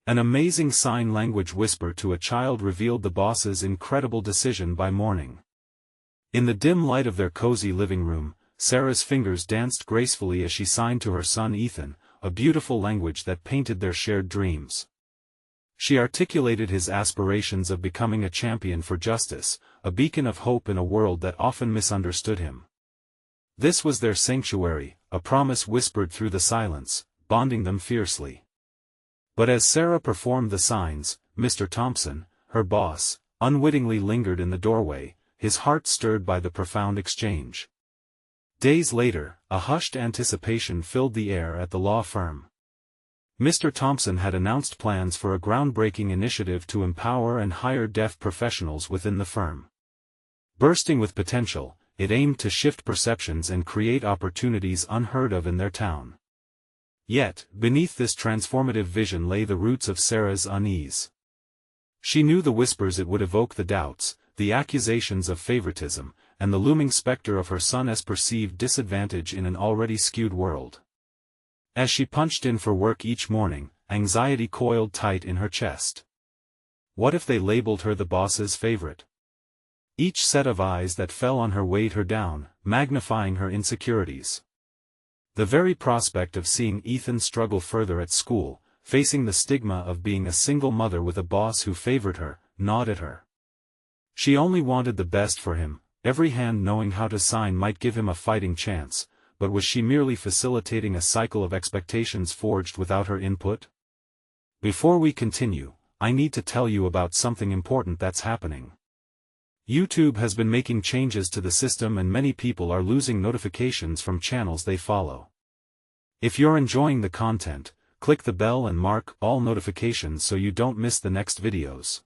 An amazing sign language whisper to a child revealed the boss's incredible decision by morning. In the dim light of their cozy living room, Sarah's fingers danced gracefully as she signed to her son Ethan, a beautiful language that painted their shared dreams. She articulated his aspirations of becoming a champion for justice, a beacon of hope in a world that often misunderstood him. This was their sanctuary, a promise whispered through the silence, bonding them fiercely. But as Sarah performed the signs, Mr. Thompson, her boss, unwittingly lingered in the doorway, his heart stirred by the profound exchange. Days later, a hushed anticipation filled the air at the law firm. Mr. Thompson had announced plans for a groundbreaking initiative to empower and hire deaf professionals within the firm. Bursting with potential, it aimed to shift perceptions and create opportunities unheard of in their town. Yet, beneath this transformative vision lay the roots of Sarah's unease. She knew the whispers it would evoke, the doubts, the accusations of favoritism, and the looming specter of her son's perceived disadvantage in an already skewed world. As she punched in for work each morning, anxiety coiled tight in her chest. What if they labeled her the boss's favorite? Each set of eyes that fell on her weighed her down, magnifying her insecurities. The very prospect of seeing Ethan struggle further at school, facing the stigma of being a single mother with a boss who favored her, gnawed at her. She only wanted the best for him, every hand knowing how to sign might give him a fighting chance, but was she merely facilitating a cycle of expectations forged without her input? Before we continue, I need to tell you about something important that's happening. YouTube has been making changes to the system and many people are losing notifications from channels they follow. If you're enjoying the content, click the bell and mark all notifications so you don't miss the next videos.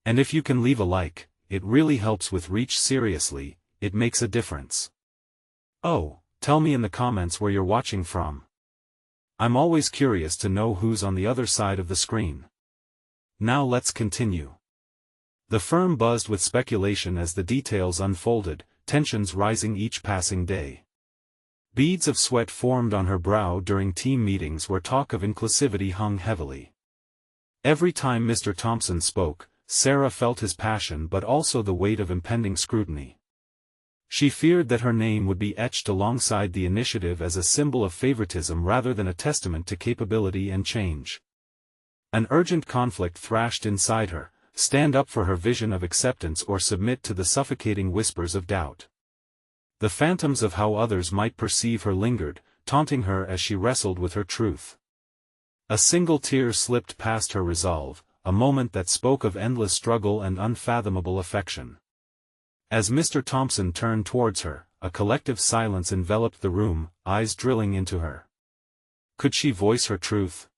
And if you can leave a like, it really helps with reach. Seriously, it makes a difference. Oh, tell me in the comments where you're watching from. I'm always curious to know who's on the other side of the screen. Now let's continue. The firm buzzed with speculation as the details unfolded, tensions rising each passing day. Beads of sweat formed on her brow during team meetings where talk of inclusivity hung heavily. Every time Mr. Thompson spoke, Sarah felt his passion but also the weight of impending scrutiny. She feared that her name would be etched alongside the initiative as a symbol of favoritism rather than a testament to capability and change. An urgent conflict thrashed inside her: stand up for her vision of acceptance or submit to the suffocating whispers of doubt. The phantoms of how others might perceive her lingered, taunting her as she wrestled with her truth. A single tear slipped past her resolve, a moment that spoke of endless struggle and unfathomable affection. As Mr. Thompson turned towards her, a collective silence enveloped the room, eyes drilling into her. Could she voice her truth?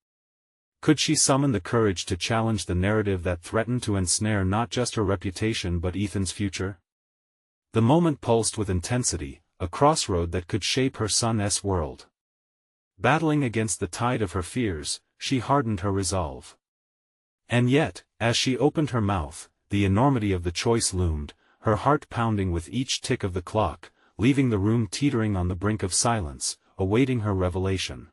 Could she summon the courage to challenge the narrative that threatened to ensnare not just her reputation but Ethan's future? The moment pulsed with intensity, a crossroad that could shape her son's world. Battling against the tide of her fears, she hardened her resolve. And yet, as she opened her mouth, the enormity of the choice loomed, her heart pounding with each tick of the clock, leaving the room teetering on the brink of silence, awaiting her revelation.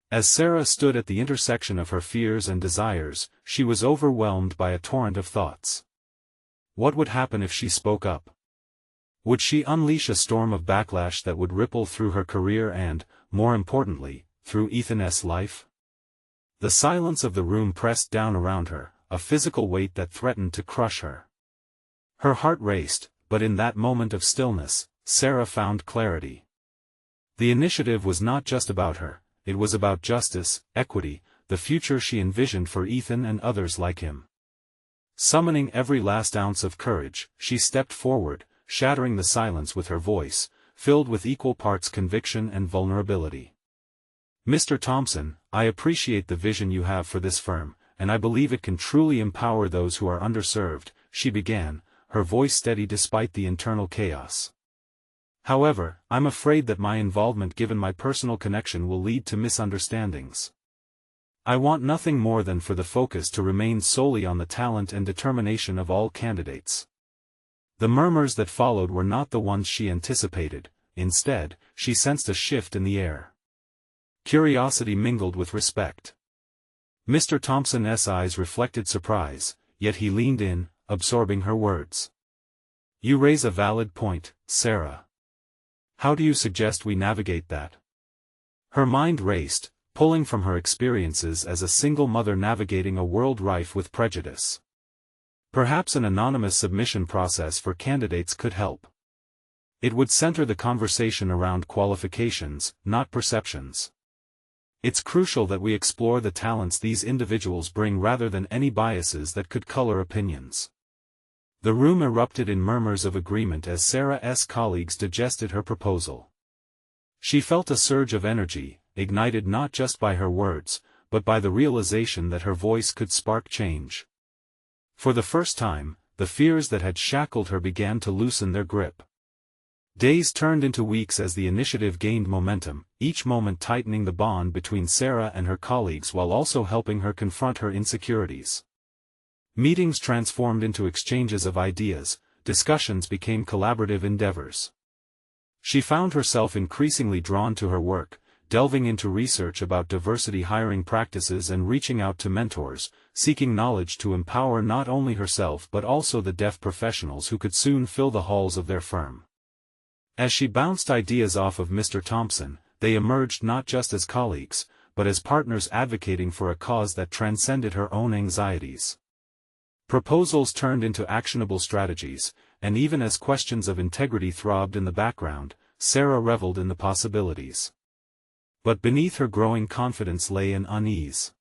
As Sarah stood at the intersection of her fears and desires, she was overwhelmed by a torrent of thoughts. What would happen if she spoke up? Would she unleash a storm of backlash that would ripple through her career and, more importantly, through Ethan's life? The silence of the room pressed down around her, a physical weight that threatened to crush her. Her heart raced, but in that moment of stillness, Sarah found clarity. The initiative was not just about her. It was about justice, equity, the future she envisioned for Ethan and others like him. Summoning every last ounce of courage, she stepped forward, shattering the silence with her voice, filled with equal parts conviction and vulnerability. Mr. Thompson, I appreciate the vision you have for this firm, and I believe it can truly empower those who are underserved, she began, her voice steady despite the internal chaos. However, I'm afraid that my involvement given my personal connection will lead to misunderstandings. I want nothing more than for the focus to remain solely on the talent and determination of all candidates. The murmurs that followed were not the ones she anticipated. Instead, she sensed a shift in the air. Curiosity mingled with respect. Mr. Thompson's eyes reflected surprise, yet he leaned in, absorbing her words. You raise a valid point, Sarah. How do you suggest we navigate that? Her mind raced, pulling from her experiences as a single mother navigating a world rife with prejudice. Perhaps an anonymous submission process for candidates could help. It would center the conversation around qualifications, not perceptions. It's crucial that we explore the talents these individuals bring rather than any biases that could color opinions. The room erupted in murmurs of agreement as Sarah's colleagues digested her proposal. She felt a surge of energy, ignited not just by her words, but by the realization that her voice could spark change. For the first time, the fears that had shackled her began to loosen their grip. Days turned into weeks as the initiative gained momentum, each moment tightening the bond between Sarah and her colleagues while also helping her confront her insecurities. Meetings transformed into exchanges of ideas, discussions became collaborative endeavors. She found herself increasingly drawn to her work, delving into research about diversity hiring practices and reaching out to mentors, seeking knowledge to empower not only herself but also the deaf professionals who could soon fill the halls of their firm. As she bounced ideas off of Mr. Thompson, they emerged not just as colleagues, but as partners advocating for a cause that transcended her own anxieties. Proposals turned into actionable strategies, and even as questions of integrity throbbed in the background, Sarah reveled in the possibilities. But beneath her growing confidence lay an unease.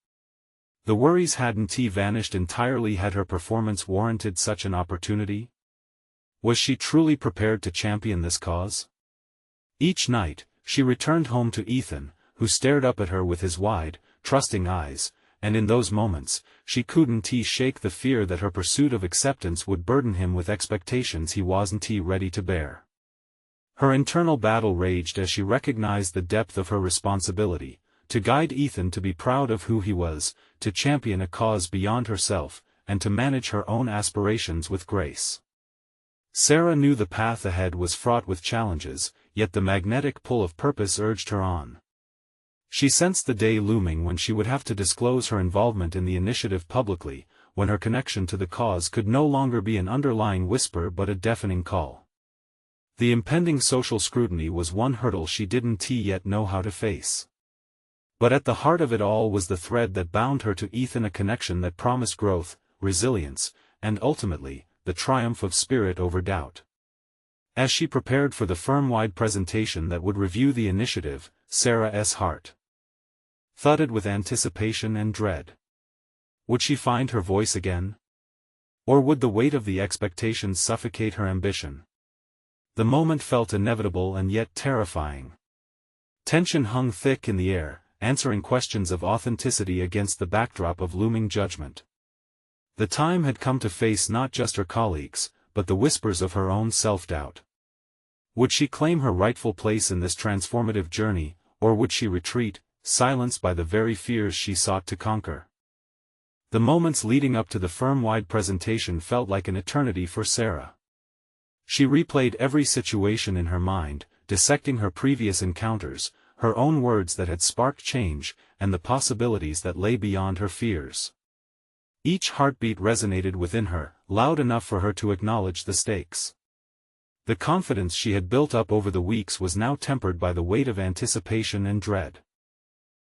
The worries hadn't vanished entirely. Had her performance warranted such an opportunity? Was she truly prepared to champion this cause? Each night, she returned home to Ethan, who stared up at her with his wide, trusting eyes, and in those moments, she couldn't shake the fear that her pursuit of acceptance would burden him with expectations he wasn't ready to bear. Her internal battle raged as she recognized the depth of her responsibility, to guide Ethan to be proud of who he was, to champion a cause beyond herself, and to manage her own aspirations with grace. Sarah knew the path ahead was fraught with challenges, yet the magnetic pull of purpose urged her on. She sensed the day looming when she would have to disclose her involvement in the initiative publicly, when her connection to the cause could no longer be an underlying whisper but a deafening call. The impending social scrutiny was one hurdle she didn't yet know how to face. But at the heart of it all was the thread that bound her to Ethan, a connection that promised growth, resilience, and ultimately, the triumph of spirit over doubt. As she prepared for the firm-wide presentation that would review the initiative, Sarah's heart thudded with anticipation and dread. Would she find her voice again? Or would the weight of the expectations suffocate her ambition? The moment felt inevitable and yet terrifying. Tension hung thick in the air, answering questions of authenticity against the backdrop of looming judgment. The time had come to face not just her colleagues, but the whispers of her own self-doubt. Would she claim her rightful place in this transformative journey, or would she retreat, silenced by the very fears she sought to conquer? The moments leading up to the firm-wide presentation felt like an eternity for Sarah. She replayed every situation in her mind, dissecting her previous encounters, her own words that had sparked change, and the possibilities that lay beyond her fears. Each heartbeat resonated within her, loud enough for her to acknowledge the stakes. The confidence she had built up over the weeks was now tempered by the weight of anticipation and dread.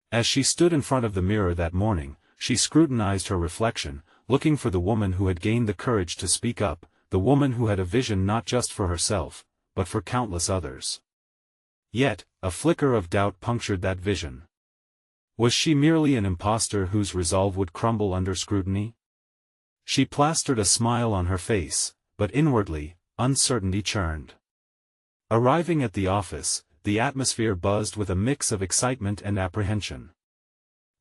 As she stood in front of the mirror that morning, she scrutinized her reflection, looking for the woman who had gained the courage to speak up, the woman who had a vision not just for herself, but for countless others. Yet, a flicker of doubt punctured that vision. Was she merely an impostor whose resolve would crumble under scrutiny? She plastered a smile on her face, but inwardly, uncertainty churned. Arriving at the office, the atmosphere buzzed with a mix of excitement and apprehension.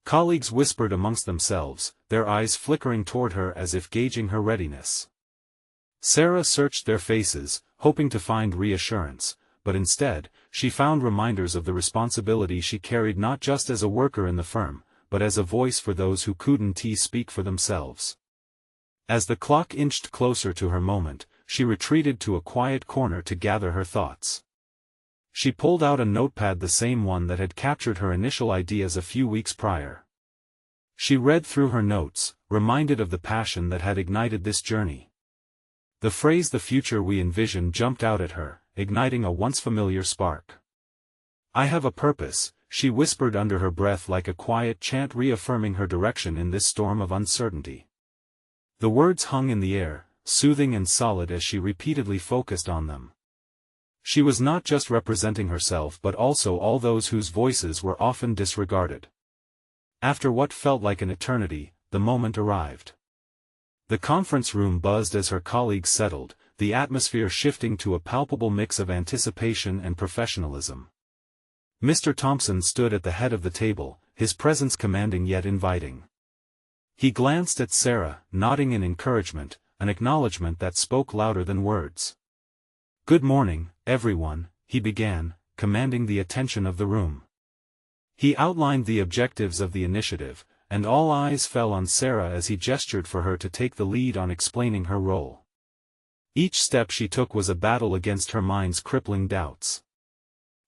Colleagues whispered amongst themselves, their eyes flickering toward her as if gauging her readiness. Sarah searched their faces, hoping to find reassurance, but instead, she found reminders of the responsibility she carried not just as a worker in the firm, but as a voice for those who couldn't speak for themselves. As the clock inched closer to her moment, she retreated to a quiet corner to gather her thoughts. She pulled out a notepad, the same one that had captured her initial ideas a few weeks prior. She read through her notes, reminded of the passion that had ignited this journey. The phrase "the future we envision" jumped out at her, igniting a once familiar spark. "I have a purpose," she whispered under her breath, like a quiet chant reaffirming her direction in this storm of uncertainty. The words hung in the air, soothing and solid as she repeatedly focused on them. She was not just representing herself but also all those whose voices were often disregarded. After what felt like an eternity, the moment arrived. The conference room buzzed as her colleagues settled, the atmosphere shifting to a palpable mix of anticipation and professionalism. Mr. Thompson stood at the head of the table, his presence commanding yet inviting. He glanced at Sarah, nodding in encouragement, an acknowledgement that spoke louder than words. "Good morning, everyone," he began, commanding the attention of the room. He outlined the objectives of the initiative, and all eyes fell on Sarah as he gestured for her to take the lead on explaining her role. Each step she took was a battle against her mind's crippling doubts.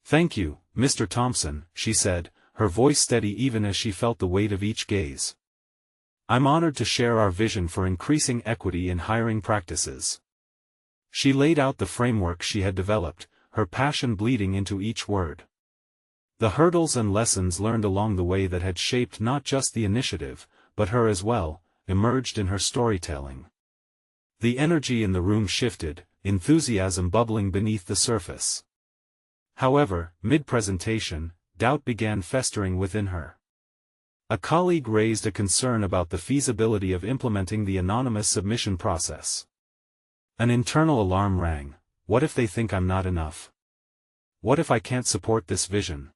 "Thank you, Mr. Thompson," she said, her voice steady even as she felt the weight of each gaze. "I'm honored to share our vision for increasing equity in hiring practices." She laid out the framework she had developed, her passion bleeding into each word. The hurdles and lessons learned along the way that had shaped not just the initiative, but her as well, emerged in her storytelling. The energy in the room shifted, enthusiasm bubbling beneath the surface. However, mid-presentation, doubt began festering within her. A colleague raised a concern about the feasibility of implementing the anonymous submission process. An internal alarm rang. What if they think I'm not enough? What if I can't support this vision?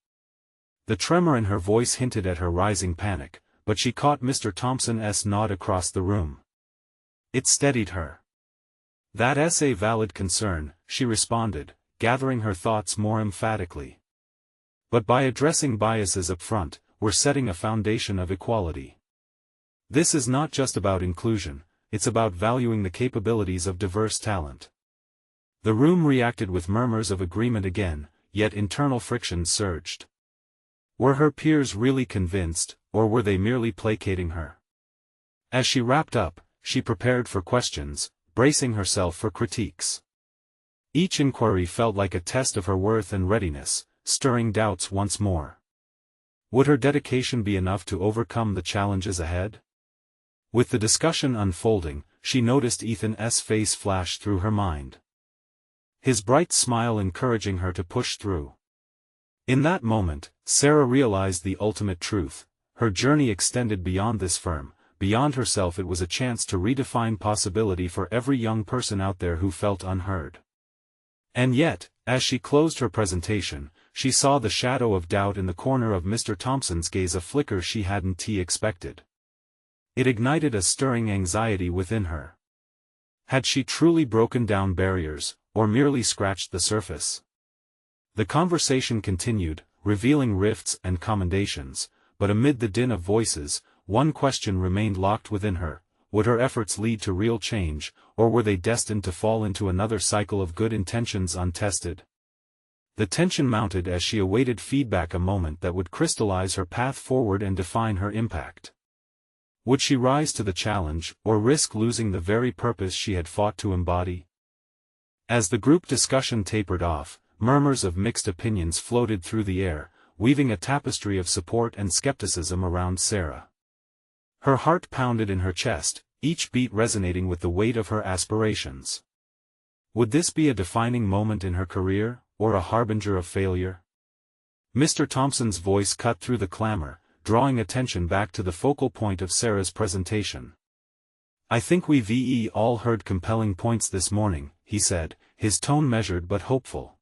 The tremor in her voice hinted at her rising panic, but she caught Mr. Thompson's nod across the room. It steadied her. "That's a valid concern," she responded, gathering her thoughts more emphatically. "But by addressing biases up front, we're setting a foundation of equality. This is not just about inclusion, it's about valuing the capabilities of diverse talent." The room reacted with murmurs of agreement again, yet internal friction surged. Were her peers really convinced, or were they merely placating her? As she wrapped up, she prepared for questions, bracing herself for critiques. Each inquiry felt like a test of her worth and readiness, stirring doubts once more. Would her dedication be enough to overcome the challenges ahead? With the discussion unfolding, she noticed Ethan's face flash through her mind. His bright smile encouraging her to push through. In that moment, Sarah realized the ultimate truth. Her journey extended beyond this firm, beyond herself. It was a chance to redefine possibility for every young person out there who felt unheard. And yet, as she closed her presentation, she saw the shadow of doubt in the corner of Mr. Thompson's gaze, a flicker she hadn't expected. It ignited a stirring anxiety within her. Had she truly broken down barriers, or merely scratched the surface? The conversation continued, revealing rifts and commendations, but amid the din of voices, one question remained locked within her: would her efforts lead to real change, or were they destined to fall into another cycle of good intentions untested? The tension mounted as she awaited feedback, a moment that would crystallize her path forward and define her impact. Would she rise to the challenge, or risk losing the very purpose she had fought to embody? As the group discussion tapered off, murmurs of mixed opinions floated through the air, weaving a tapestry of support and skepticism around Sarah. Her heart pounded in her chest, each beat resonating with the weight of her aspirations. Would this be a defining moment in her career, or a harbinger of failure? Mr. Thompson's voice cut through the clamor, drawing attention back to the focal point of Sarah's presentation. "I think we've all heard compelling points this morning," he said, his tone measured but hopeful.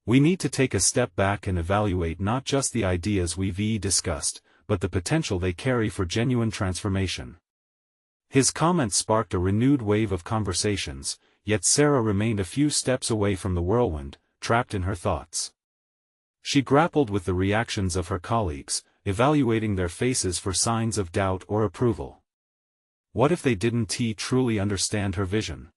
"We need to take a step back and evaluate not just the ideas we've discussed, but the potential they carry for genuine transformation." His comments sparked a renewed wave of conversations, yet Sarah remained a few steps away from the whirlwind, trapped in her thoughts. She grappled with the reactions of her colleagues, evaluating their faces for signs of doubt or approval. What if they didn't truly understand her vision?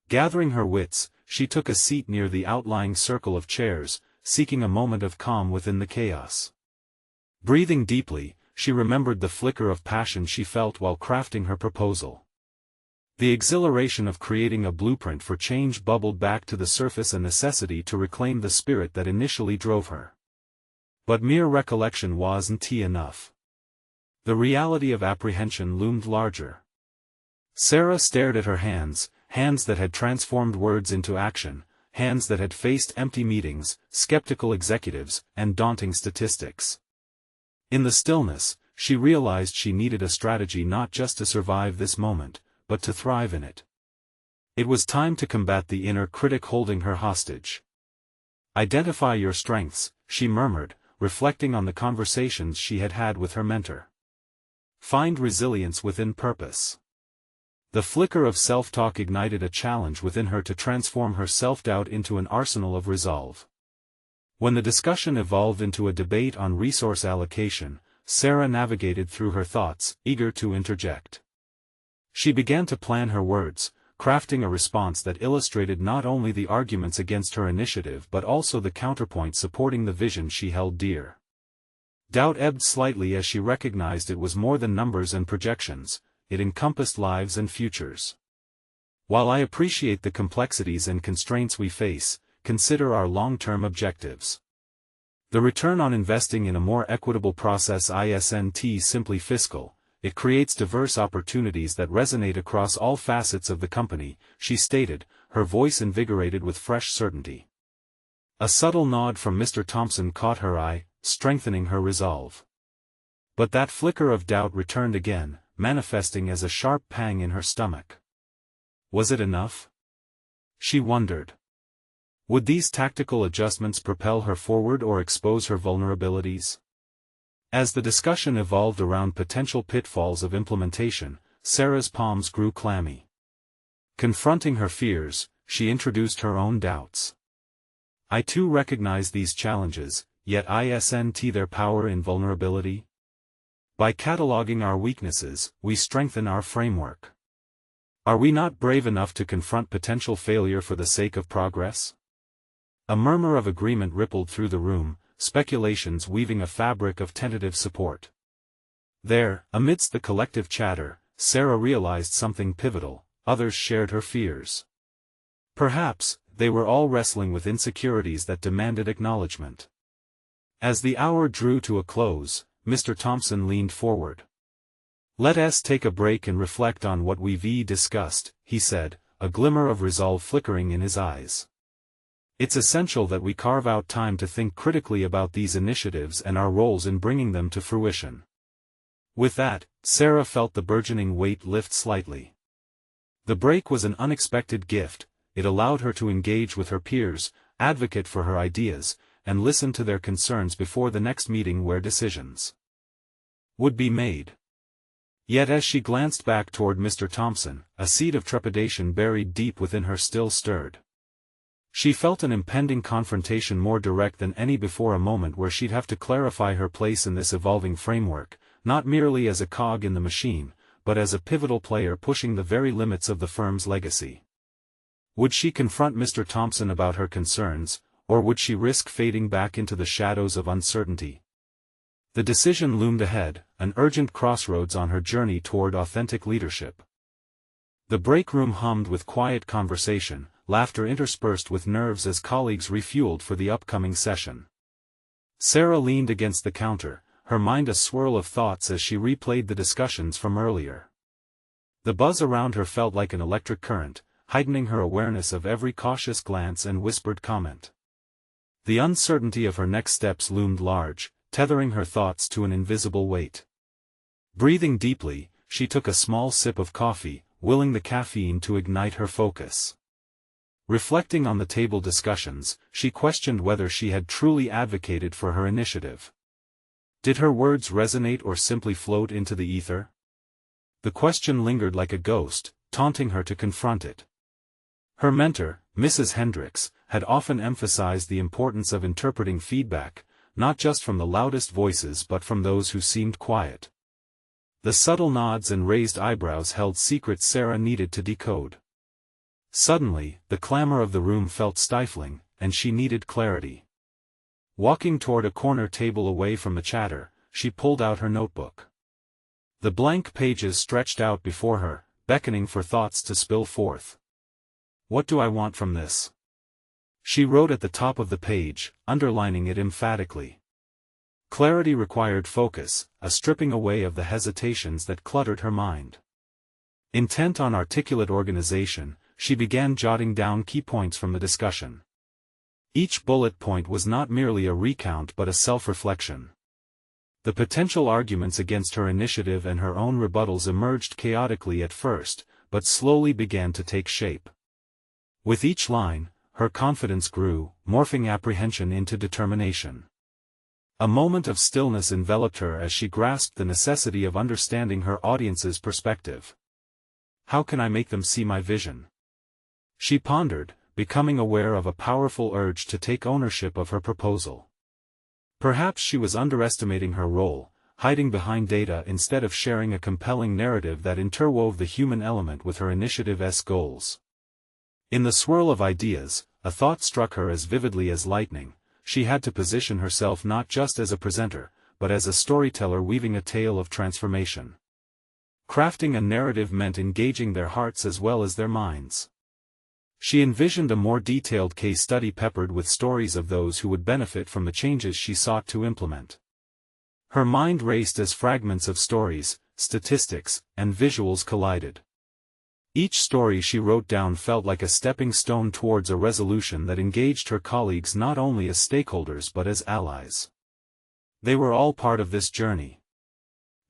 Gathering her wits, she took a seat near the outlying circle of chairs, seeking a moment of calm within the chaos. Breathing deeply, she remembered the flicker of passion she felt while crafting her proposal. The exhilaration of creating a blueprint for change bubbled back to the surface, a necessity to reclaim the spirit that initially drove her. But mere recollection wasn't enough. The reality of apprehension loomed larger. Sarah stared at her hands, hands that had transformed words into action, hands that had faced empty meetings, skeptical executives, and daunting statistics. In the stillness, she realized she needed a strategy not just to survive this moment, but to thrive in it. It was time to combat the inner critic holding her hostage. "Identify your strengths," she murmured, reflecting on the conversations she had had with her mentor. "Find resilience within purpose." The flicker of self-talk ignited a challenge within her to transform her self-doubt into an arsenal of resolve. When the discussion evolved into a debate on resource allocation, Sarah navigated through her thoughts, eager to interject. She began to plan her words, crafting a response that illustrated not only the arguments against her initiative but also the counterpoint supporting the vision she held dear. Doubt ebbed slightly as she recognized it was more than numbers and projections, it encompassed lives and futures. "While I appreciate the complexities and constraints we face, consider our long-term objectives. The return on investing in a more equitable process isn't simply fiscal. It creates diverse opportunities that resonate across all facets of the company," she stated, her voice invigorated with fresh certainty. A subtle nod from Mr. Thompson caught her eye, strengthening her resolve. But that flicker of doubt returned again, manifesting as a sharp pang in her stomach. Was it enough? She wondered. Would these tactical adjustments propel her forward or expose her vulnerabilities? As the discussion evolved around potential pitfalls of implementation, Sarah's palms grew clammy. Confronting her fears, she introduced her own doubts. "I too recognize these challenges, yet isn't their power in vulnerability? By cataloging our weaknesses, we strengthen our framework. Are we not brave enough to confront potential failure for the sake of progress?" A murmur of agreement rippled through the room, speculations weaving a fabric of tentative support. There, amidst the collective chatter, Sarah realized something pivotal: others shared her fears. Perhaps, they were all wrestling with insecurities that demanded acknowledgement. As the hour drew to a close, Mr. Thompson leaned forward. "Let us take a break and reflect on what we've discussed," he said, a glimmer of resolve flickering in his eyes. "It's essential that we carve out time to think critically about these initiatives and our roles in bringing them to fruition." With that, Sarah felt the burgeoning weight lift slightly. The break was an unexpected gift. It allowed her to engage with her peers, advocate for her ideas, and listen to their concerns before the next meeting where decisions would be made. Yet as she glanced back toward Mr. Thompson, a seed of trepidation buried deep within her still stirred. She felt an impending confrontation more direct than any before, a moment where she'd have to clarify her place in this evolving framework, not merely as a cog in the machine, but as a pivotal player pushing the very limits of the firm's legacy. Would she confront Mr. Thompson about her concerns, or would she risk fading back into the shadows of uncertainty? The decision loomed ahead, an urgent crossroads on her journey toward authentic leadership. The break room hummed with quiet conversation, laughter interspersed with nerves as colleagues refueled for the upcoming session. Sarah leaned against the counter, her mind a swirl of thoughts as she replayed the discussions from earlier. The buzz around her felt like an electric current, heightening her awareness of every cautious glance and whispered comment. The uncertainty of her next steps loomed large, tethering her thoughts to an invisible weight. Breathing deeply, she took a small sip of coffee, willing the caffeine to ignite her focus. Reflecting on the table discussions, she questioned whether she had truly advocated for her initiative. Did her words resonate or simply float into the ether? The question lingered like a ghost, taunting her to confront it. Her mentor, Mrs. Hendricks, had often emphasized the importance of interpreting feedback, not just from the loudest voices but from those who seemed quiet. The subtle nods and raised eyebrows held secrets Sarah needed to decode. Suddenly, the clamor of the room felt stifling, and she needed clarity. Walking toward a corner table away from the chatter, she pulled out her notebook. The blank pages stretched out before her, beckoning for thoughts to spill forth. What do I want from this? She wrote at the top of the page, underlining it emphatically. Clarity required focus, a stripping away of the hesitations that cluttered her mind. Intent on articulate organization, she began jotting down key points from the discussion. Each bullet point was not merely a recount but a self-reflection. The potential arguments against her initiative and her own rebuttals emerged chaotically at first, but slowly began to take shape. With each line, her confidence grew, morphing apprehension into determination. A moment of stillness enveloped her as she grasped the necessity of understanding her audience's perspective. How can I make them see my vision? She pondered, becoming aware of a powerful urge to take ownership of her proposal. Perhaps she was underestimating her role, hiding behind data instead of sharing a compelling narrative that interwove the human element with her initiative's goals. In the swirl of ideas, a thought struck her as vividly as lightning. She had to position herself not just as a presenter, but as a storyteller weaving a tale of transformation. Crafting a narrative meant engaging their hearts as well as their minds. She envisioned a more detailed case study peppered with stories of those who would benefit from the changes she sought to implement. Her mind raced as fragments of stories, statistics, and visuals collided. Each story she wrote down felt like a stepping stone towards a resolution that engaged her colleagues not only as stakeholders but as allies. They were all part of this journey.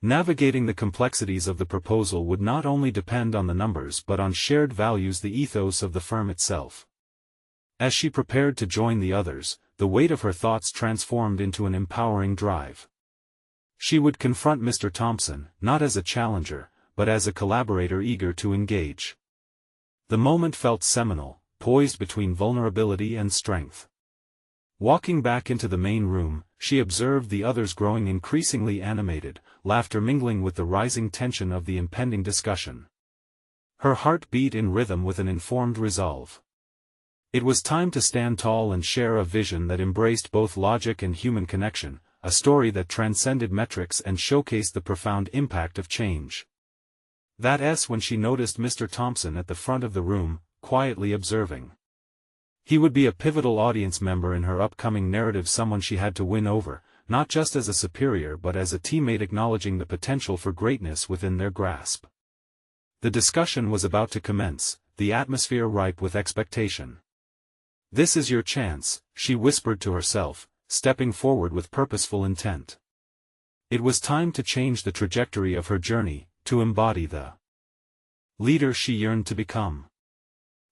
Navigating the complexities of the proposal would not only depend on the numbers but on shared values, the ethos of the firm itself. As she prepared to join the others, the weight of her thoughts transformed into an empowering drive. She would confront Mr. Thompson, not as a challenger, but as a collaborator eager to engage. The moment felt seminal, poised between vulnerability and strength. Walking back into the main room, she observed the others growing increasingly animated, laughter mingling with the rising tension of the impending discussion. Her heart beat in rhythm with an informed resolve. It was time to stand tall and share a vision that embraced both logic and human connection, a story that transcended metrics and showcased the profound impact of change. That's when she noticed Mr. Thompson at the front of the room, quietly observing. He would be a pivotal audience member in her upcoming narrative, someone she had to win over, not just as a superior but as a teammate acknowledging the potential for greatness within their grasp. The discussion was about to commence, the atmosphere ripe with expectation. "This is your chance," she whispered to herself, stepping forward with purposeful intent. It was time to change the trajectory of her journey, to embody the leader she yearned to become.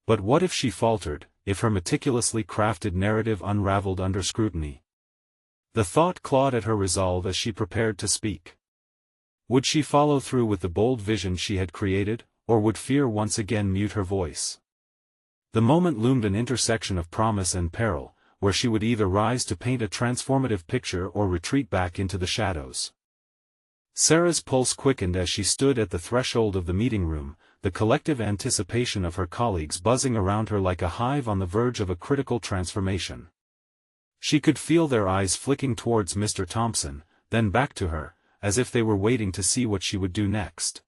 But what if she faltered, if her meticulously crafted narrative unraveled under scrutiny? The thought clawed at her resolve as she prepared to speak. Would she follow through with the bold vision she had created, or would fear once again mute her voice? The moment loomed, an intersection of promise and peril, where she would either rise to paint a transformative picture or retreat back into the shadows. Sarah's pulse quickened as she stood at the threshold of the meeting room, the collective anticipation of her colleagues buzzing around her like a hive on the verge of a critical transformation. She could feel their eyes flicking towards Mr. Thompson, then back to her, as if they were waiting to see what she would do next.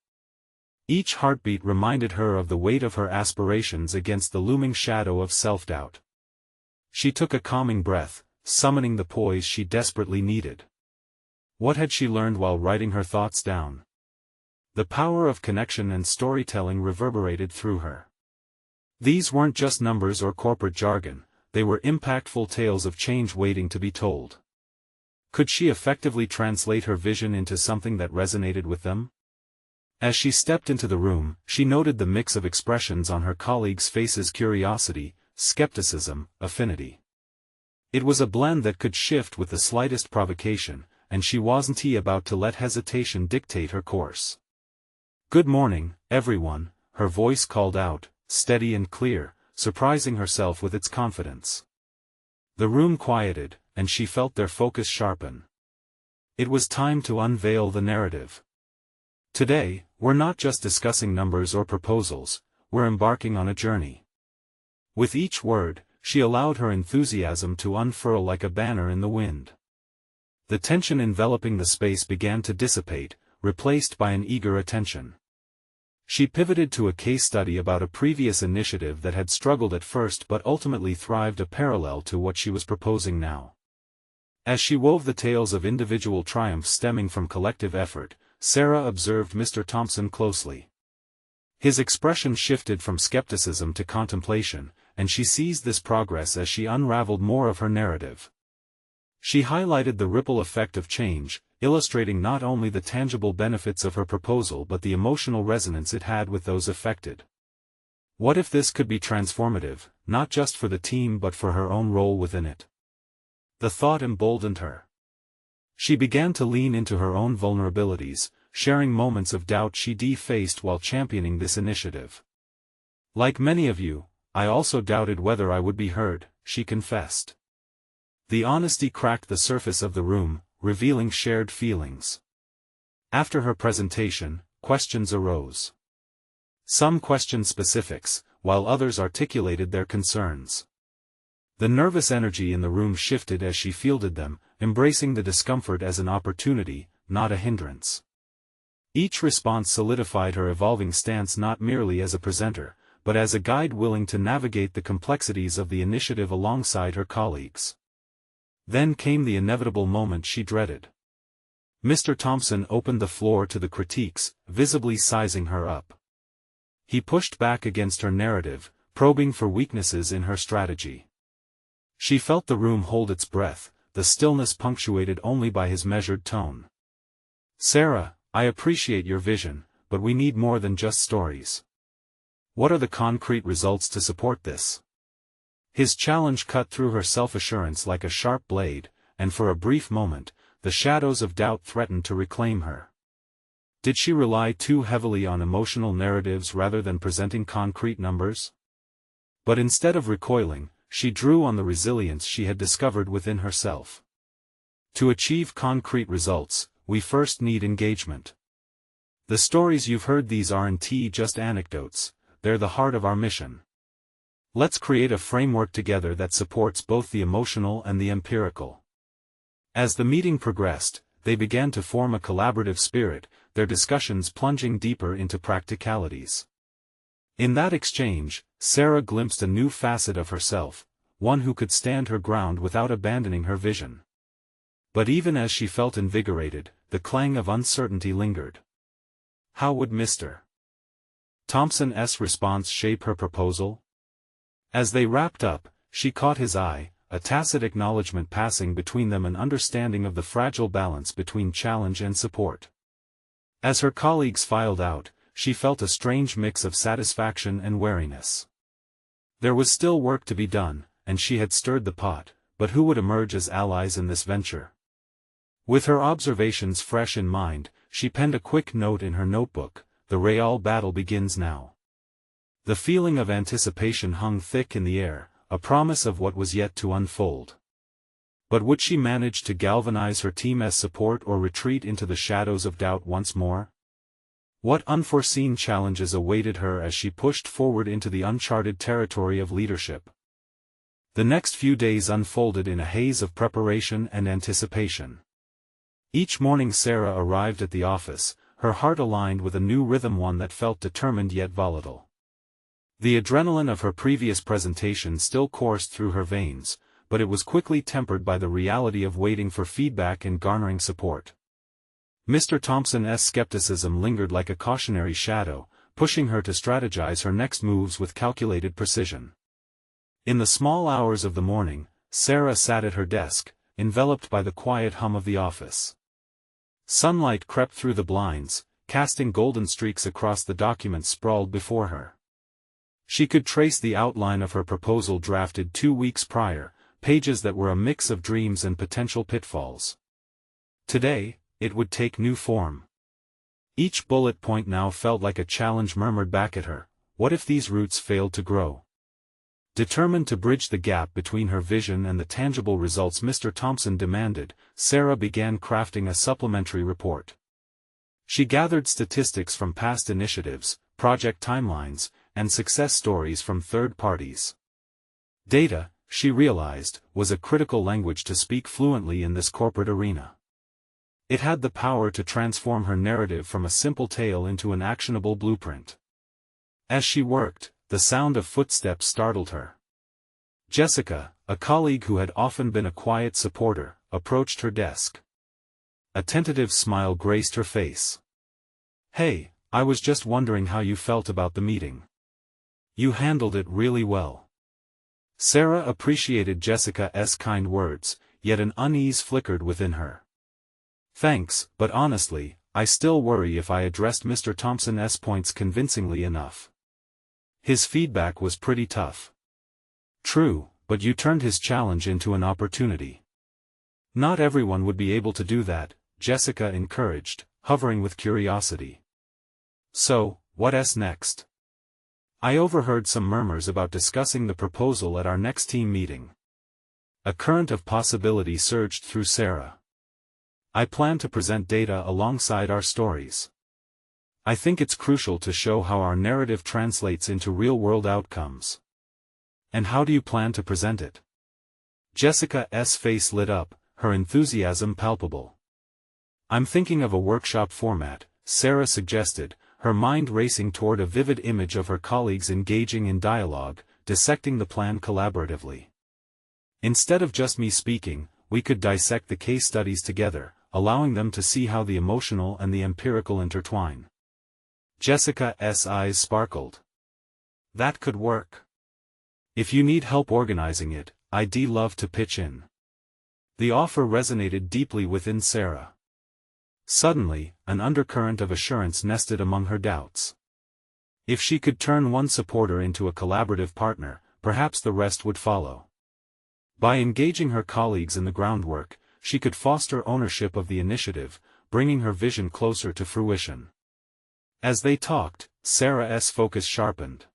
Each heartbeat reminded her of the weight of her aspirations against the looming shadow of self-doubt. She took a calming breath, summoning the poise she desperately needed. What had she learned while writing her thoughts down? The power of connection and storytelling reverberated through her. These weren't just numbers or corporate jargon, they were impactful tales of change waiting to be told. Could she effectively translate her vision into something that resonated with them? As she stepped into the room, she noted the mix of expressions on her colleagues' faces: curiosity, skepticism, affinity. It was a blend that could shift with the slightest provocation, and she wasn't about to let hesitation dictate her course. "Good morning, everyone," her voice called out, steady and clear, surprising herself with its confidence. The room quieted, and she felt their focus sharpen. It was time to unveil the narrative. Today, we're not just discussing numbers or proposals, we're embarking on a journey. With each word, she allowed her enthusiasm to unfurl like a banner in the wind. The tension enveloping the space began to dissipate, replaced by an eager attention. She pivoted to a case study about a previous initiative that had struggled at first but ultimately thrived, a parallel to what she was proposing now. As she wove the tales of individual triumphs stemming from collective effort, Sarah observed Mr. Thompson closely. His expression shifted from skepticism to contemplation, and she seized this progress as she unraveled more of her narrative. She highlighted the ripple effect of change, illustrating not only the tangible benefits of her proposal but the emotional resonance it had with those affected. What if this could be transformative, not just for the team but for her own role within it? The thought emboldened her. She began to lean into her own vulnerabilities, sharing moments of doubt she faced while championing this initiative. "Like many of you, I also doubted whether I would be heard," she confessed. The honesty cracked the surface of the room, revealing shared feelings. After her presentation, questions arose. Some questioned specifics, while others articulated their concerns. The nervous energy in the room shifted as she fielded them, embracing the discomfort as an opportunity, not a hindrance. Each response solidified her evolving stance not merely as a presenter, but as a guide willing to navigate the complexities of the initiative alongside her colleagues. Then came the inevitable moment she dreaded. Mr. Thompson opened the floor to the critiques, visibly sizing her up. He pushed back against her narrative, probing for weaknesses in her strategy. She felt the room hold its breath, the stillness punctuated only by his measured tone. "Sarah, I appreciate your vision, but we need more than just stories. What are the concrete results to support this?" His challenge cut through her self-assurance like a sharp blade, and for a brief moment, the shadows of doubt threatened to reclaim her. Did she rely too heavily on emotional narratives rather than presenting concrete numbers? But instead of recoiling, she drew on the resilience she had discovered within herself. To achieve concrete results, we first need engagement. The stories you've heard, these aren't just anecdotes, they're the heart of our mission. Let's create a framework together that supports both the emotional and the empirical. As the meeting progressed, they began to form a collaborative spirit, their discussions plunging deeper into practicalities. In that exchange, Sarah glimpsed a new facet of herself, one who could stand her ground without abandoning her vision. But even as she felt invigorated, the clang of uncertainty lingered. How would Mr. Thompson's response shape her proposal? As they wrapped up, she caught his eye, a tacit acknowledgement passing between them, an understanding of the fragile balance between challenge and support. As her colleagues filed out, she felt a strange mix of satisfaction and wariness. There was still work to be done, and she had stirred the pot, but who would emerge as allies in this venture? With her observations fresh in mind, she penned a quick note in her notebook: "The real battle begins now." The feeling of anticipation hung thick in the air, a promise of what was yet to unfold. But would she manage to galvanize her team as support or retreat into the shadows of doubt once more? What unforeseen challenges awaited her as she pushed forward into the uncharted territory of leadership? The next few days unfolded in a haze of preparation and anticipation. Each morning Sarah arrived at the office, her heart aligned with a new rhythm, one that felt determined yet volatile. The adrenaline of her previous presentation still coursed through her veins, but it was quickly tempered by the reality of waiting for feedback and garnering support. Mr. Thompson's skepticism lingered like a cautionary shadow, pushing her to strategize her next moves with calculated precision. In the small hours of the morning, Sarah sat at her desk, enveloped by the quiet hum of the office. Sunlight crept through the blinds, casting golden streaks across the documents sprawled before her. She could trace the outline of her proposal drafted 2 weeks prior, pages that were a mix of dreams and potential pitfalls. Today, it would take new form. Each bullet point now felt like a challenge murmured back at her: what if these roots failed to grow? Determined to bridge the gap between her vision and the tangible results Mr. Thompson demanded, Sarah began crafting a supplementary report. She gathered statistics from past initiatives, project timelines, and success stories from third parties. Data, she realized, was a critical language to speak fluently in this corporate arena. It had the power to transform her narrative from a simple tale into an actionable blueprint. As she worked, the sound of footsteps startled her. Jessica, a colleague who had often been a quiet supporter, approached her desk. A tentative smile graced her face. "Hey, I was just wondering how you felt about the meeting. You handled it really well." Sarah appreciated Jessica's kind words, yet an unease flickered within her. "Thanks, but honestly, I still worry if I addressed Mr. Thompson's points convincingly enough. His feedback was pretty tough." "True, but you turned his challenge into an opportunity." "Not everyone would be able to do that," Jessica encouraged, hovering with curiosity. "So, what's next?" "I overheard some murmurs about discussing the proposal at our next team meeting." A current of possibility surged through Sarah. "I plan to present data alongside our stories. I think it's crucial to show how our narrative translates into real-world outcomes." "And how do you plan to present it?" Jessica's face lit up, her enthusiasm palpable. "I'm thinking of a workshop format," Sarah suggested, her mind racing toward a vivid image of her colleagues engaging in dialogue, dissecting the plan collaboratively. "Instead of just me speaking, we could dissect the case studies together, allowing them to see how the emotional and the empirical intertwine." Jessica's eyes sparkled. "That could work. If you need help organizing it, I'd love to pitch in." The offer resonated deeply within Sarah. Suddenly, an undercurrent of assurance nested among her doubts. If she could turn one supporter into a collaborative partner, perhaps the rest would follow. By engaging her colleagues in the groundwork, she could foster ownership of the initiative, bringing her vision closer to fruition. As they talked, Sarah's focus sharpened.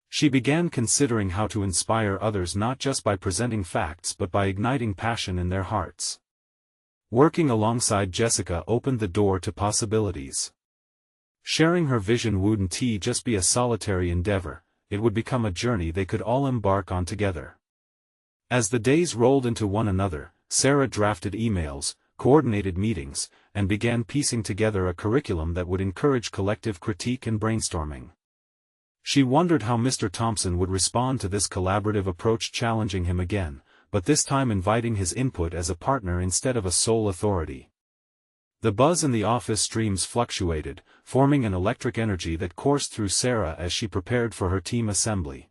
She began considering how to inspire others not just by presenting facts but by igniting passion in their hearts. Working alongside Jessica opened the door to possibilities. Sharing her vision wouldn't just be a solitary endeavor, it would become a journey they could all embark on together. As the days rolled into one another, Sarah drafted emails, coordinated meetings, and began piecing together a curriculum that would encourage collective critique and brainstorming. She wondered how Mr. Thompson would respond to this collaborative approach, challenging him again, but this time inviting his input as a partner instead of a sole authority. The buzz in the office streams fluctuated, forming an electric energy that coursed through Sarah as she prepared for her team assembly.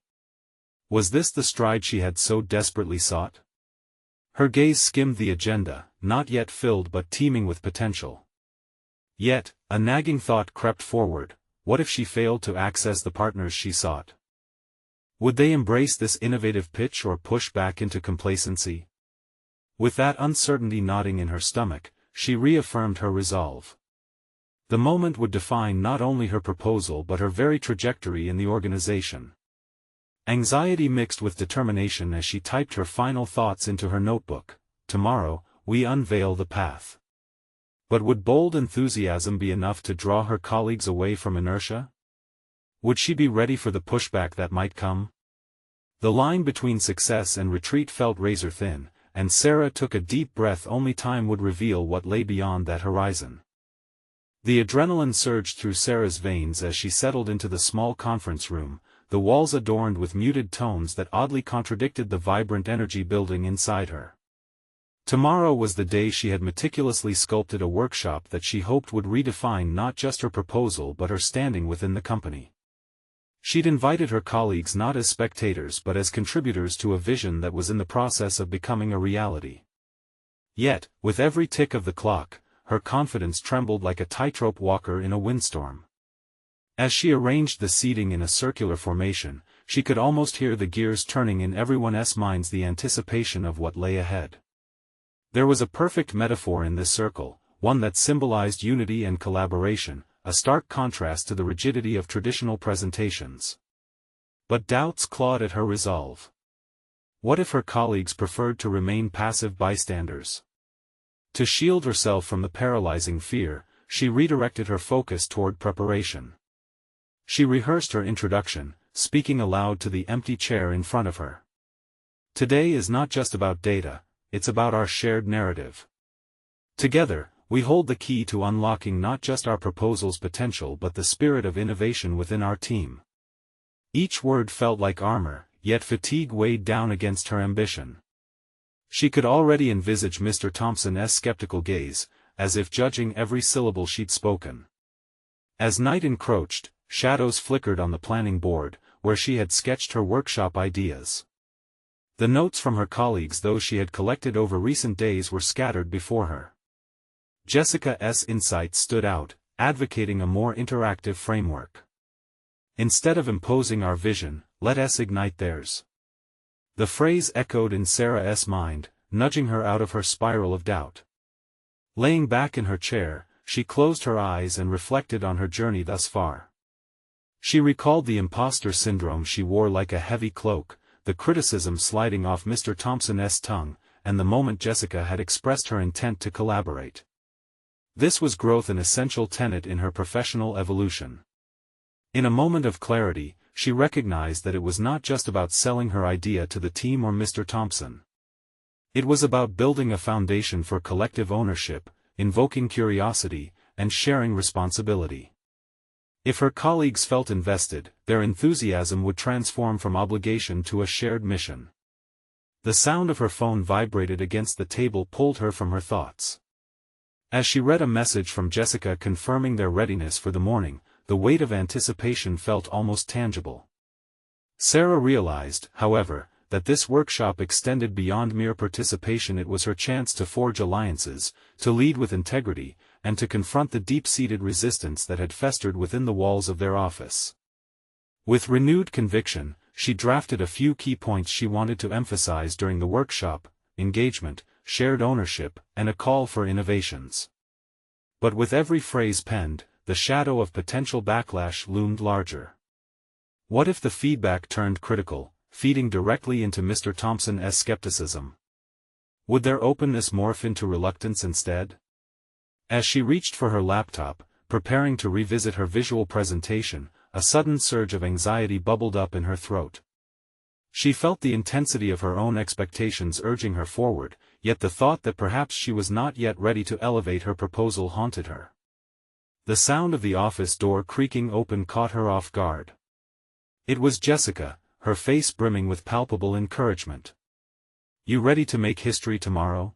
Was this the stride she had so desperately sought? Her gaze skimmed the agenda, not yet filled but teeming with potential. Yet, a nagging thought crept forward: what if she failed to access the partners she sought? Would they embrace this innovative pitch or push back into complacency? With that uncertainty gnawing in her stomach, she reaffirmed her resolve. The moment would define not only her proposal but her very trajectory in the organization. Anxiety mixed with determination as she typed her final thoughts into her notebook. Tomorrow, we unveil the path. But would bold enthusiasm be enough to draw her colleagues away from inertia? Would she be ready for the pushback that might come? The line between success and retreat felt razor thin, and Sarah took a deep breath. Only time would reveal what lay beyond that horizon. The adrenaline surged through Sarah's veins as she settled into the small conference room, the walls adorned with muted tones that oddly contradicted the vibrant energy building inside her. Tomorrow was the day she had meticulously sculpted, a workshop that she hoped would redefine not just her proposal but her standing within the company. She'd invited her colleagues not as spectators but as contributors to a vision that was in the process of becoming a reality. Yet, with every tick of the clock, her confidence trembled like a tightrope walker in a windstorm. As she arranged the seating in a circular formation, she could almost hear the gears turning in everyone's minds, the anticipation of what lay ahead. There was a perfect metaphor in this circle, one that symbolized unity and collaboration, a stark contrast to the rigidity of traditional presentations. But doubts clawed at her resolve. What if her colleagues preferred to remain passive bystanders? To shield herself from the paralyzing fear, she redirected her focus toward preparation. She rehearsed her introduction, speaking aloud to the empty chair in front of her. Today is not just about data, it's about our shared narrative. Together, We hold the key to unlocking not just our proposal's potential but the spirit of innovation within our team. Each word felt like armor, yet fatigue weighed down against her ambition. She could already envisage Mr. Thompson's skeptical gaze, as if judging every syllable she'd spoken. As night encroached, shadows flickered on the planning board, where she had sketched her workshop ideas. The notes from her colleagues, those she had collected over recent days, were scattered before her. Jessica's insights stood out, advocating a more interactive framework. Instead of imposing our vision, let us ignite theirs. The phrase echoed in Sarah's mind, nudging her out of her spiral of doubt. Laying back in her chair, she closed her eyes and reflected on her journey thus far. She recalled the imposter syndrome she wore like a heavy cloak, the criticism sliding off Mr. Thompson's tongue, and the moment Jessica had expressed her intent to collaborate. This was growth, an essential tenet in her professional evolution. In a moment of clarity, she recognized that it was not just about selling her idea to the team or Mr. Thompson. It was about building a foundation for collective ownership, invoking curiosity, and sharing responsibility. If her colleagues felt invested, their enthusiasm would transform from obligation to a shared mission. The sound of her phone vibrated against the table, pulled her from her thoughts. As she read a message from Jessica confirming their readiness for the morning, the weight of anticipation felt almost tangible. Sarah realized, however, that this workshop extended beyond mere participation. It was her chance to forge alliances, to lead with integrity, and to confront the deep-seated resistance that had festered within the walls of their office. With renewed conviction, she drafted a few key points she wanted to emphasize during the workshop: engagement, shared ownership, and a call for innovations. But with every phrase penned, the shadow of potential backlash loomed larger. What if the feedback turned critical, feeding directly into Mr. Thompson's skepticism? Would their openness morph into reluctance instead? As she reached for her laptop, preparing to revisit her visual presentation, a sudden surge of anxiety bubbled up in her throat. She felt the intensity of her own expectations urging her forward, yet the thought that perhaps she was not yet ready to elevate her proposal haunted her. The sound of the office door creaking open caught her off guard. It was Jessica, her face brimming with palpable encouragement. "You ready to make history tomorrow?"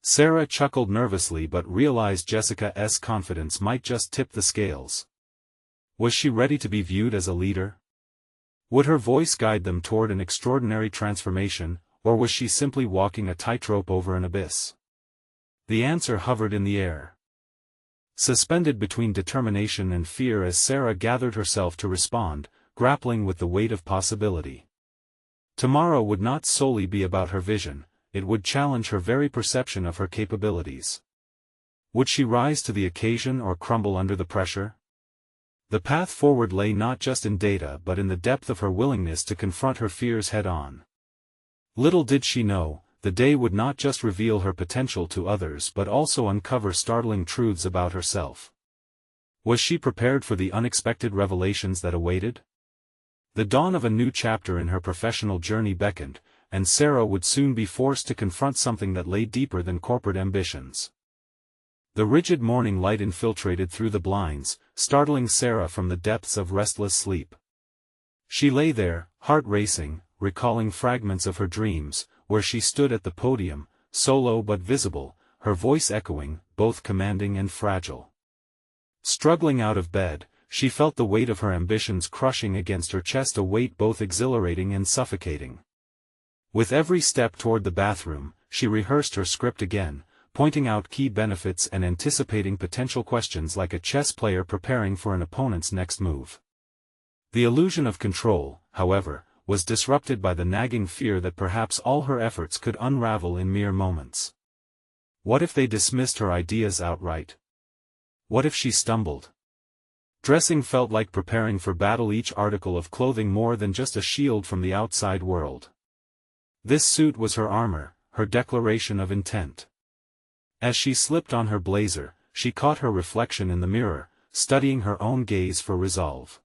Sarah chuckled nervously but realized Jessica's confidence might just tip the scales. Was she ready to be viewed as a leader? Would her voice guide them toward an extraordinary transformation, or was she simply walking a tightrope over an abyss? The answer hovered in the air, suspended between determination and fear as Sarah gathered herself to respond, grappling with the weight of possibility. Tomorrow would not solely be about her vision, it would challenge her very perception of her capabilities. Would she rise to the occasion or crumble under the pressure? The path forward lay not just in data but in the depth of her willingness to confront her fears head-on. Little did she know, the day would not just reveal her potential to others but also uncover startling truths about herself. Was she prepared for the unexpected revelations that awaited? The dawn of a new chapter in her professional journey beckoned, and Sarah would soon be forced to confront something that lay deeper than corporate ambitions. The rigid morning light infiltrated through the blinds, startling Sarah from the depths of restless sleep. She lay there, heart racing, recalling fragments of her dreams, where she stood at the podium, solo but visible, her voice echoing, both commanding and fragile. Struggling out of bed, she felt the weight of her ambitions crushing against her chest, a weight both exhilarating and suffocating. With every step toward the bathroom, she rehearsed her script again, pointing out key benefits and anticipating potential questions like a chess player preparing for an opponent's next move. The illusion of control, however, was disrupted by the nagging fear that perhaps all her efforts could unravel in mere moments. What if they dismissed her ideas outright? What if she stumbled? Dressing felt like preparing for battle, each article of clothing more than just a shield from the outside world. This suit was her armor, her declaration of intent. As she slipped on her blazer, she caught her reflection in the mirror, studying her own gaze for resolve.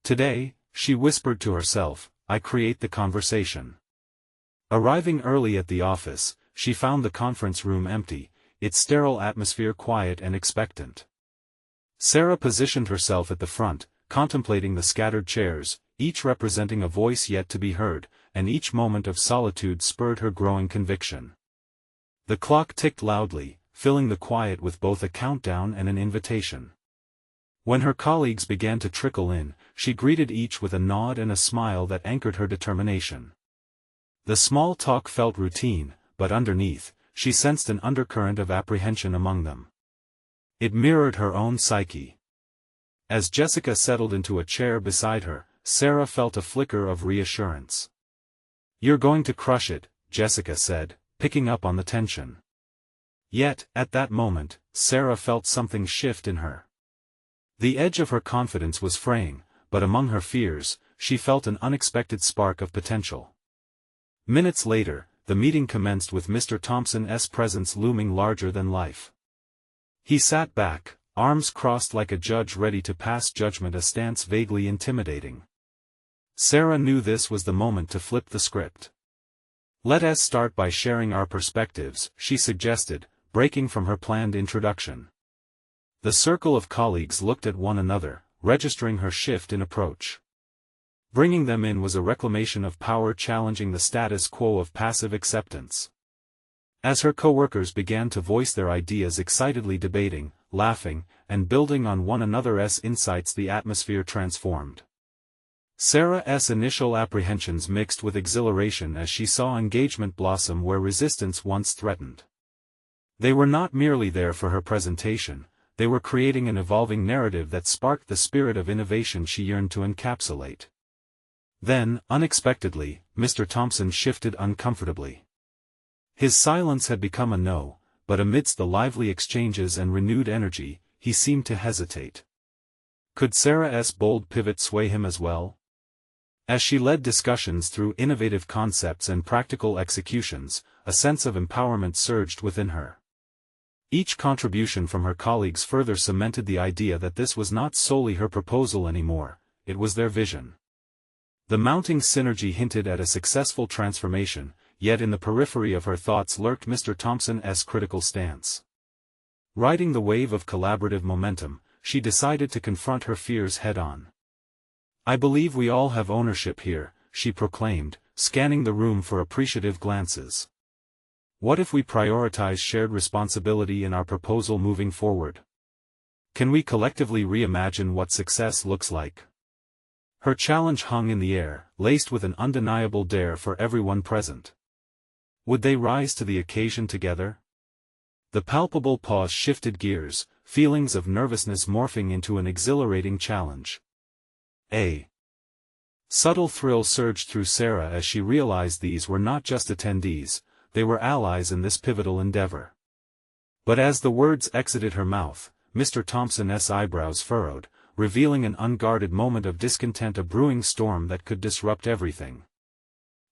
Today, she whispered to herself, I create the conversation. Arriving early at the office, she found the conference room empty, its sterile atmosphere quiet and expectant. Sarah positioned herself at the front, contemplating the scattered chairs, each representing a voice yet to be heard, and each moment of solitude spurred her growing conviction. The clock ticked loudly, filling the quiet with both a countdown and an invitation. When her colleagues began to trickle in, she greeted each with a nod and a smile that anchored her determination. The small talk felt routine, but underneath, she sensed an undercurrent of apprehension among them. It mirrored her own psyche. As Jessica settled into a chair beside her, Sarah felt a flicker of reassurance. "You're going to crush it," Jessica said, picking up on the tension. Yet, at that moment, Sarah felt something shift in her. The edge of her confidence was fraying, but among her fears, she felt an unexpected spark of potential. Minutes later, the meeting commenced with Mr. Thompson's presence looming larger than life. He sat back, arms crossed like a judge ready to pass judgment, a stance vaguely intimidating. Sarah knew this was the moment to flip the script. "Let us start by sharing our perspectives," she suggested, breaking from her planned introduction. The circle of colleagues looked at one another, registering her shift in approach. Bringing them in was a reclamation of power, challenging the status quo of passive acceptance. As her co-workers began to voice their ideas, excitedly debating, laughing, and building on one another's insights, the atmosphere transformed. Sarah's initial apprehensions mixed with exhilaration as she saw engagement blossom where resistance once threatened. They were not merely there for her presentation, they were creating an evolving narrative that sparked the spirit of innovation she yearned to encapsulate. Then, unexpectedly, Mr. Thompson shifted uncomfortably. His silence had become a no, but amidst the lively exchanges and renewed energy, he seemed to hesitate. Could Sarah's bold pivot sway him as well? As she led discussions through innovative concepts and practical executions, a sense of empowerment surged within her. Each contribution from her colleagues further cemented the idea that this was not solely her proposal anymore, it was their vision. The mounting synergy hinted at a successful transformation, yet in the periphery of her thoughts lurked Mr. Thompson's critical stance. Riding the wave of collaborative momentum, she decided to confront her fears head-on. "I believe we all have ownership here," she proclaimed, scanning the room for appreciative glances. "What if we prioritize shared responsibility in our proposal moving forward? Can we collectively reimagine what success looks like?" Her challenge hung in the air, laced with an undeniable dare for everyone present. Would they rise to the occasion together? The palpable pause shifted gears, feelings of nervousness morphing into an exhilarating challenge. A subtle thrill surged through Sarah as she realized these were not just attendees, they were allies in this pivotal endeavor. But as the words exited her mouth, Mr. Thompson's eyebrows furrowed, revealing an unguarded moment of discontent, a brewing storm that could disrupt everything.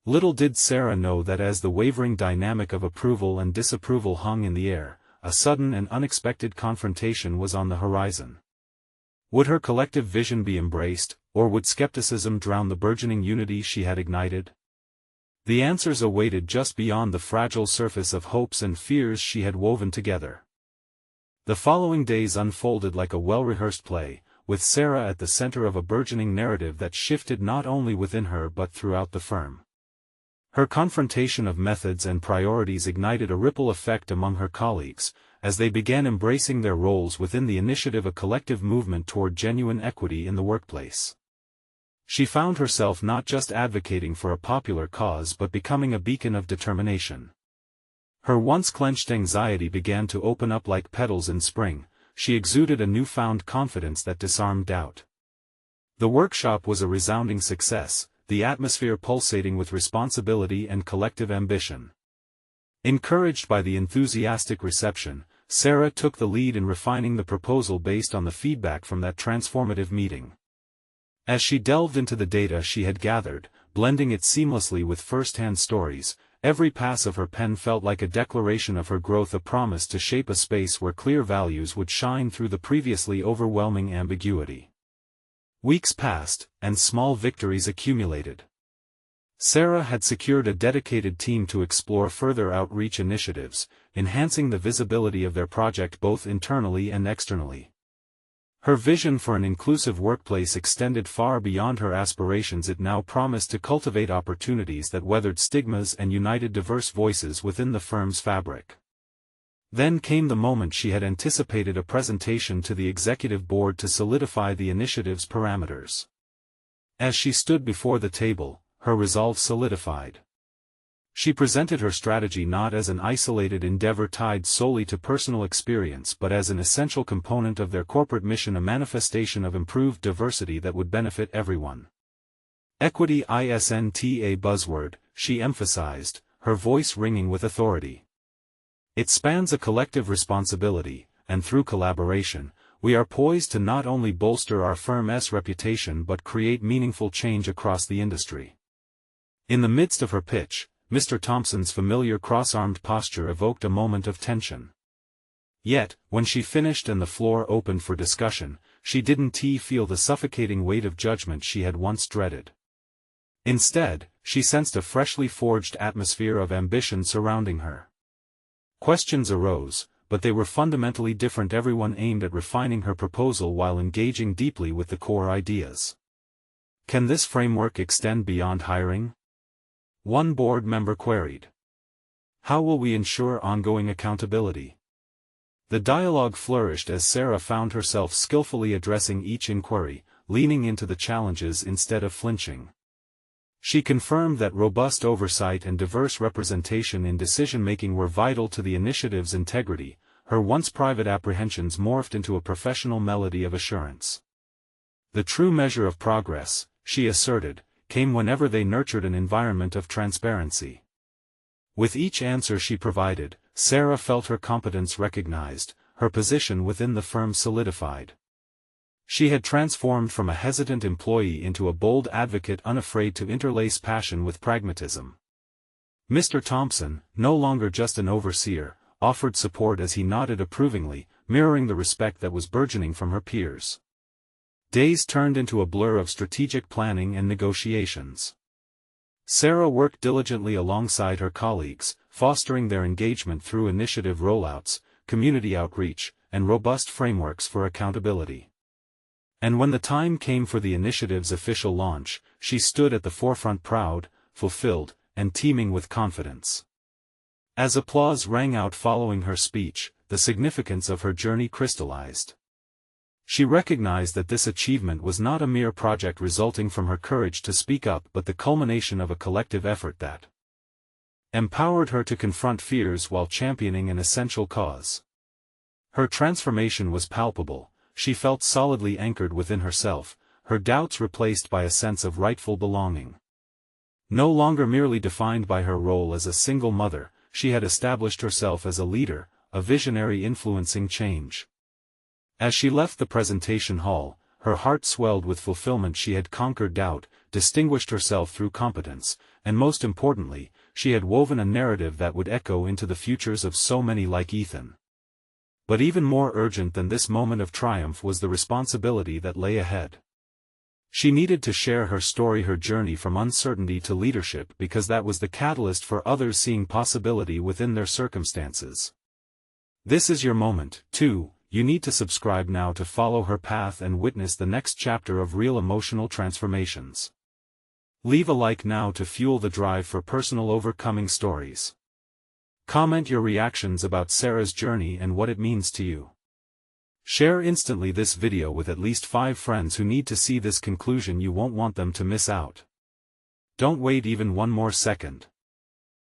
Little did Sarah know that as the wavering dynamic of approval and disapproval hung in the air, a sudden and unexpected confrontation was on the horizon. Would her collective vision be embraced, or would skepticism drown the burgeoning unity she had ignited? The answers awaited just beyond the fragile surface of hopes and fears she had woven together. The following days unfolded like a well-rehearsed play, with Sarah at the center of a burgeoning narrative that shifted not only within her but throughout the firm. Her confrontation of methods and priorities ignited a ripple effect among her colleagues, as they began embracing their roles within the initiative, a collective movement toward genuine equity in the workplace. She found herself not just advocating for a popular cause but becoming a beacon of determination. Her once clenched anxiety began to open up like petals in spring, she exuded a newfound confidence that disarmed doubt. The workshop was a resounding success, the atmosphere pulsating with responsibility and collective ambition. Encouraged by the enthusiastic reception, Sarah took the lead in refining the proposal based on the feedback from that transformative meeting. As she delved into the data she had gathered, blending it seamlessly with first-hand stories, every pass of her pen felt like a declaration of her growth, a promise to shape a space where clear values would shine through the previously overwhelming ambiguity. Weeks passed, and small victories accumulated. Sarah had secured a dedicated team to explore further outreach initiatives, enhancing the visibility of their project both internally and externally. Her vision for an inclusive workplace extended far beyond her aspirations. It now promised to cultivate opportunities that weathered stigmas and united diverse voices within the firm's fabric. Then came the moment she had anticipated: a presentation to the executive board to solidify the initiative's parameters. As she stood before the table, her resolve solidified. She presented her strategy not as an isolated endeavor tied solely to personal experience but as an essential component of their corporate mission, a manifestation of improved diversity that would benefit everyone. Equity isn't a buzzword, she emphasized, her voice ringing with authority. It spans a collective responsibility, and through collaboration, we are poised to not only bolster our firm's reputation but create meaningful change across the industry. In the midst of her pitch, Mr. Thompson's familiar cross-armed posture evoked a moment of tension. Yet, when she finished and the floor opened for discussion, she didn't feel the suffocating weight of judgment she had once dreaded. Instead, she sensed a freshly forged atmosphere of ambition surrounding her. Questions arose, but they were fundamentally different. Everyone aimed at refining her proposal while engaging deeply with the core ideas. Can this framework extend beyond hiring? One board member queried. How will we ensure ongoing accountability? The dialogue flourished as Sarah found herself skillfully addressing each inquiry, leaning into the challenges instead of flinching. She confirmed that robust oversight and diverse representation in decision-making were vital to the initiative's integrity. Her once private apprehensions morphed into a professional melody of assurance. The true measure of progress, she asserted, came whenever they nurtured an environment of transparency. With each answer she provided, Sarah felt her competence recognized, her position within the firm solidified. She had transformed from a hesitant employee into a bold advocate, unafraid to interlace passion with pragmatism. Mr. Thompson, no longer just an overseer, offered support as he nodded approvingly, mirroring the respect that was burgeoning from her peers. Days turned into a blur of strategic planning and negotiations. Sarah worked diligently alongside her colleagues, fostering their engagement through initiative rollouts, community outreach, and robust frameworks for accountability. And when the time came for the initiative's official launch, she stood at the forefront, proud, fulfilled, and teeming with confidence. As applause rang out following her speech, the significance of her journey crystallized. She recognized that this achievement was not a mere project resulting from her courage to speak up but the culmination of a collective effort that empowered her to confront fears while championing an essential cause. Her transformation was palpable. She felt solidly anchored within herself, her doubts replaced by a sense of rightful belonging. No longer merely defined by her role as a single mother, she had established herself as a leader, a visionary influencing change. As she left the presentation hall, her heart swelled with fulfillment. She had conquered doubt, distinguished herself through competence, and most importantly, she had woven a narrative that would echo into the futures of so many like Ethan. But even more urgent than this moment of triumph was the responsibility that lay ahead. She needed to share her story, her journey from uncertainty to leadership, because that was the catalyst for others seeing possibility within their circumstances. This is your moment, too. You need to subscribe now to follow her path and witness the next chapter of real emotional transformations. Leave a like now to fuel the drive for personal overcoming stories. Comment your reactions about Sarah's journey and what it means to you. Share instantly this video with at least 5 friends who need to see this conclusion. You won't want them to miss out. Don't wait even one more second.